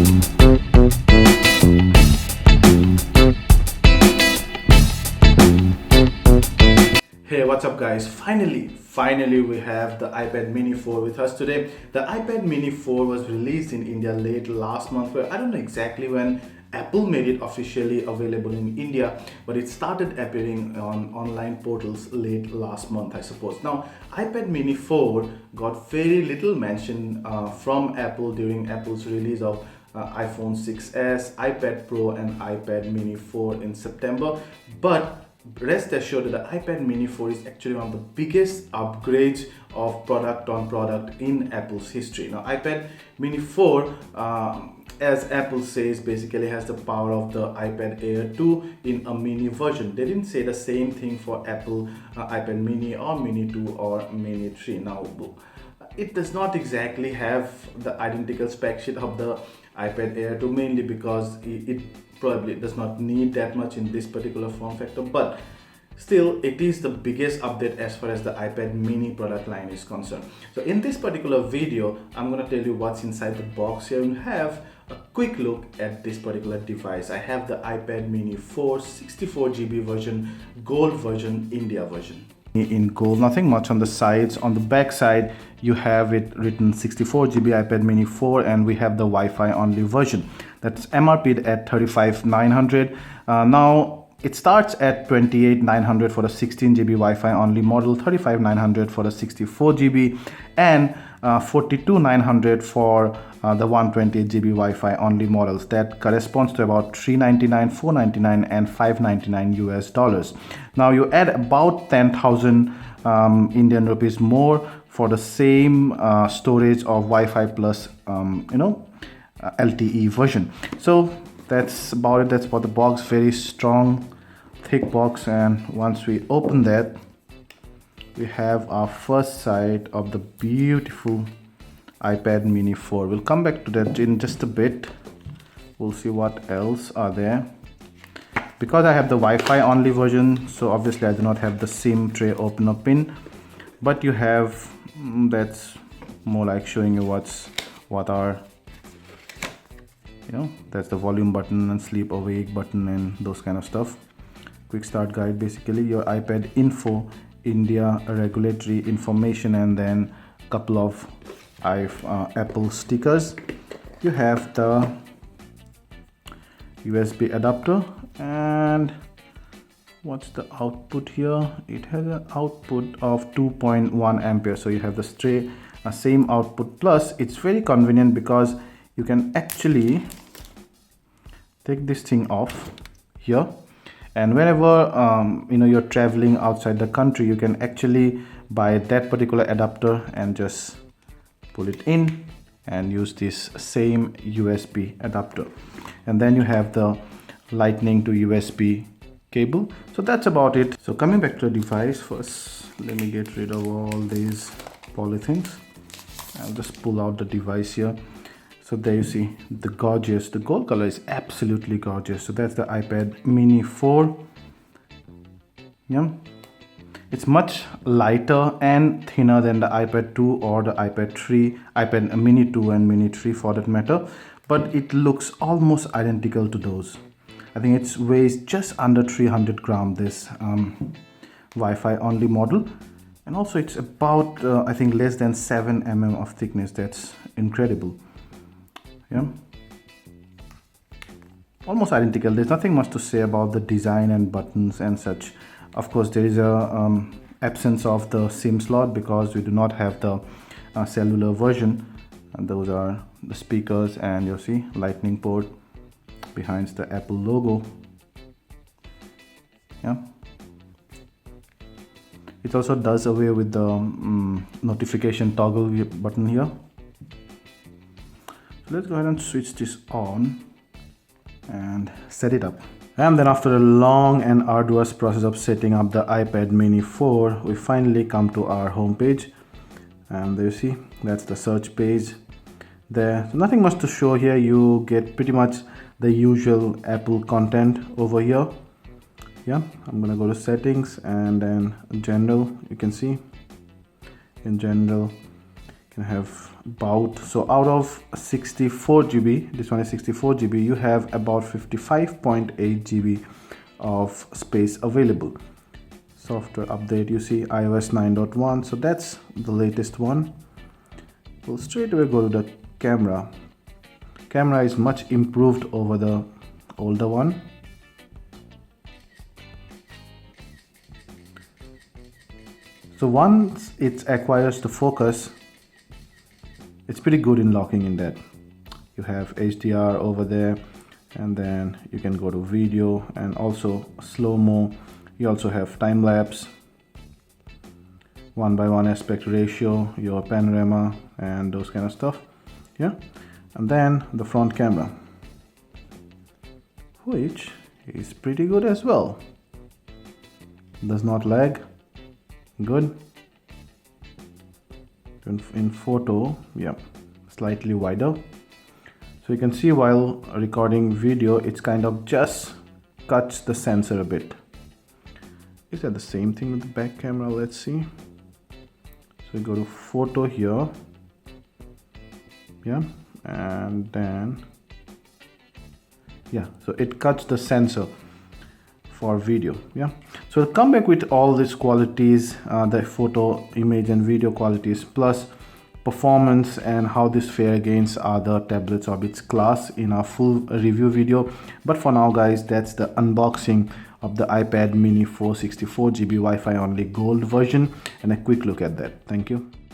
Hey, what's up guys? Finally we have the iPad mini 4 with us today. The iPad mini 4 was released in India late last month, where I don't know exactly when Apple made it officially available in India, but it started appearing on online portals late last month, I suppose. Now, iPad mini 4 got very little mention from Apple during Apple's release of iPhone 6s, iPad Pro and iPad mini 4 in September, but rest assured that the iPad mini 4 is actually one of the biggest upgrades of product on product in Apple's history. Now, iPad mini 4, as Apple says, basically has the power of the iPad Air 2 in a mini version. They didn't say the same thing for Apple iPad mini or mini 2 or mini 3. Now, it does not exactly have the identical spec sheet of the iPad Air 2, mainly because it probably does not need that much in this particular form factor, but still it is the biggest update as far as the iPad mini product line is concerned. So in this particular video, I'm going to tell you what's inside the box here and have a quick look at this particular device. I have the iPad mini 4 64GB version, gold version, India version. In gold, nothing much on the sides. On the back side you have it written 64GB iPad mini 4, and we have the Wi-Fi only version that's MRP'd at 35,900. Now it starts at 28,900 for the 16GB Wi-Fi only model, 35,900 for the 64GB, and 42,900 for the 128GB Wi-Fi only models. That corresponds to about $399, $499 and $599 US. Now you add about 10,000 Indian rupees more for the same storage of Wi-Fi plus LTE version. So that's about it. That's about the box. Very strong, thick box, and once we open that, we have our first sight of the beautiful iPad mini 4. We'll come back to that in just a bit. We'll see what else are there. Because I have the Wi-Fi only version, so obviously I do not have the SIM tray opener pin, but you have that's more like showing you what are, that's the volume button and sleep awake button and those kind of stuff. Quick start guide, basically your iPad info, India regulatory information, and then a couple of Apple stickers. You have the USB adapter, and what's the output here? It has an output of 2.1 amperes, so you have the same output, plus it's very convenient because you can actually take this thing off here, and whenever you're traveling outside the country, you can actually buy that particular adapter and just pull it in and use this same USB adapter. And then you have the lightning to USB cable. So that's about it. So coming back to the device, first let me get rid of all these polythene. I'll just pull out the device here. So there you see the gold color is absolutely gorgeous. So that's the iPad mini 4. Yeah, it's much lighter and thinner than the iPad 2 or the iPad 3, iPad mini 2 and mini 3 for that matter, but it looks almost identical to those. I think it weighs just under 300 grams, this Wi-Fi only model, and also it's about I think less than 7 mm of thickness. That's incredible. Yeah, almost identical. There's nothing much to say about the design and buttons and such. Of course, there is a absence of the SIM slot because we do not have the cellular version, and those are the speakers, and you'll see lightning port behind the Apple logo. Yeah, it also does away with the notification toggle button here. So let's go ahead and switch this on and set it up. And then after a long and arduous process of setting up the iPad mini 4, we finally come to our home page, and there you see that's the search page there. So nothing much to show here. You get pretty much the usual Apple content over here. Yeah, I'm gonna go to settings and then general. You can see in general you can have about, so out of 64 GB, this one is 64 GB, you have about 55.8 GB of space available. Software update, you see iOS 9.1, so that's the latest one. We'll straight away go to the camera. Camera is much improved over the older one. So once it acquires the focus, it's pretty good in locking in that. You have HDR over there, and then you can go to video and also slow-mo. You also have time-lapse, 1:1 aspect ratio, your panorama and those kind of stuff. Yeah, and then the front camera, which is pretty good as well. Does not lag. Good. In photo, yeah, slightly wider. So you can see while recording video, it's kind of just cuts the sensor a bit. Is that the same thing with the back camera? Let's see. So we go to photo here. Yeah, and then yeah, so it cuts the sensor for video. Yeah, so I'll come back with all these qualities, the photo, image and video qualities, plus performance and how this fare against other tablets of its class in our full review video. But for now guys, that's the unboxing of the iPad mini 4 64 GB Wi-Fi only gold version and a quick look at that. Thank you.